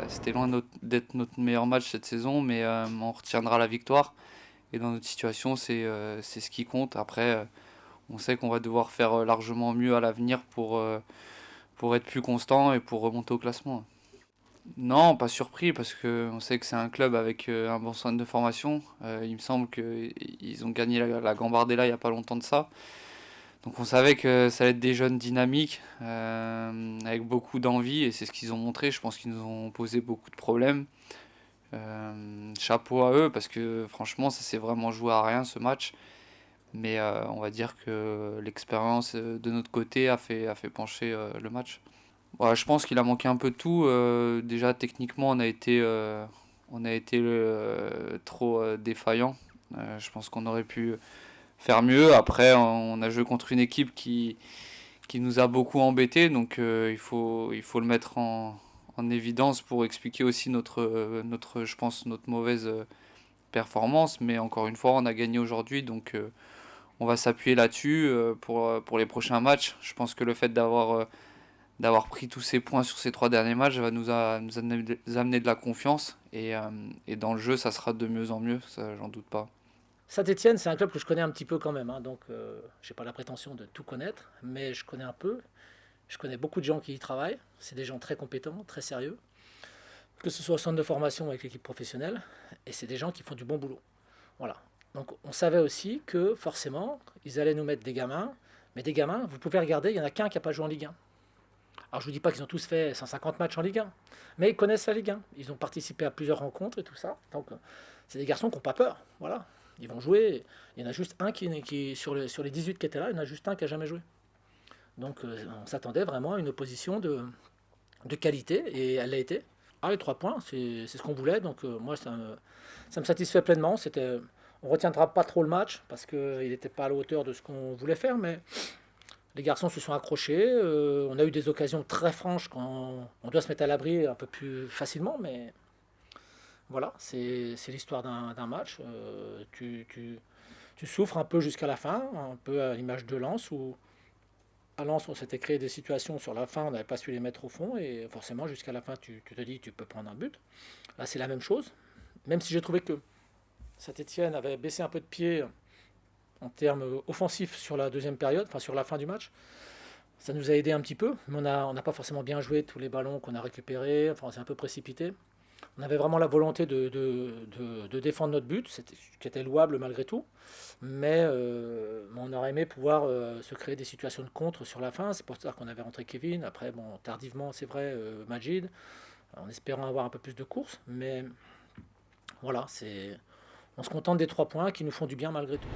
C'était loin d'être notre meilleur match cette saison, mais on retiendra la victoire. Et dans notre situation, c'est ce qui compte. Après, on sait qu'on va devoir faire largement mieux à l'avenir pour être plus constant et pour remonter au classement. Non, pas surpris parce que on sait que c'est un club avec un bon centre de formation. Il me semble qu'ils ont gagné la Gambardella il n'y a pas longtemps de ça. Donc on savait que ça allait être des jeunes dynamiques, avec beaucoup d'envie, et c'est ce qu'ils ont montré. Je pense qu'ils nous ont posé beaucoup de problèmes. Chapeau à eux parce que franchement ça s'est vraiment joué à rien ce match. Mais on va dire que l'expérience de notre côté a fait pencher le match. Ouais, je pense qu'il a manqué un peu de tout. Déjà techniquement on a été trop défaillant. Je pense qu'on aurait pu faire mieux. Après, on a joué contre une équipe qui nous a beaucoup embêtés, donc il faut le mettre en évidence pour expliquer aussi je pense, notre mauvaise performance. Mais encore une fois, on a gagné aujourd'hui, donc on va s'appuyer là-dessus pour les prochains matchs. Je pense que le fait d'avoir pris tous ces points sur ces 3 derniers matchs va nous amener de la confiance, et dans le jeu, ça sera de mieux en mieux, ça, j'en doute pas. Saint-Etienne, c'est un club que je connais un petit peu quand même, hein, donc j'ai pas la prétention de tout connaître, mais je connais un peu. Je connais beaucoup de gens qui y travaillent. C'est des gens très compétents, très sérieux, que ce soit au centre de formation avec l'équipe professionnelle, et c'est des gens qui font du bon boulot. Voilà. Donc on savait aussi que forcément, ils allaient nous mettre des gamins, mais des gamins, vous pouvez regarder, il n'y en a qu'un qui n'a pas joué en Ligue 1. Alors je ne vous dis pas qu'ils ont tous fait 150 matchs en Ligue 1, mais ils connaissent la Ligue 1. Ils ont participé à plusieurs rencontres et tout ça. Donc c'est des garçons qui n'ont pas peur. Voilà. Ils vont jouer. Il y en a juste un qui sur les 18 qui étaient là, il y en a juste un qui n'a jamais joué. Donc on s'attendait vraiment à une opposition de qualité, et elle l'a été. Ah, les 3 points, c'est ce qu'on voulait, donc moi ça me satisfait pleinement. On ne retiendra pas trop le match parce qu'il n'était pas à la hauteur de ce qu'on voulait faire, mais les garçons se sont accrochés. On a eu des occasions très franches quand on doit se mettre à l'abri un peu plus facilement, mais voilà, c'est l'histoire d'un match. Tu souffres un peu jusqu'à la fin, un peu à l'image de Lens, où à Lens on s'était créé des situations sur la fin, on n'avait pas su les mettre au fond, et forcément jusqu'à la fin tu te dis tu peux prendre un but. Là c'est la même chose, même si j'ai trouvé que Saint-Etienne avait baissé un peu de pied en termes offensifs sur la deuxième période, enfin sur la fin du match. Ça nous a aidé un petit peu, mais on n'a pas forcément bien joué tous les ballons qu'on a récupérés, enfin on s'est un peu précipité. On avait vraiment la volonté de défendre notre but, ce qui était louable malgré tout, mais on aurait aimé pouvoir se créer des situations de contre sur la fin. C'est pour ça qu'on avait rentré Kevin, après bon, tardivement c'est vrai, Majid, en espérant avoir un peu plus de courses, mais voilà, on se contente des 3 points qui nous font du bien malgré tout.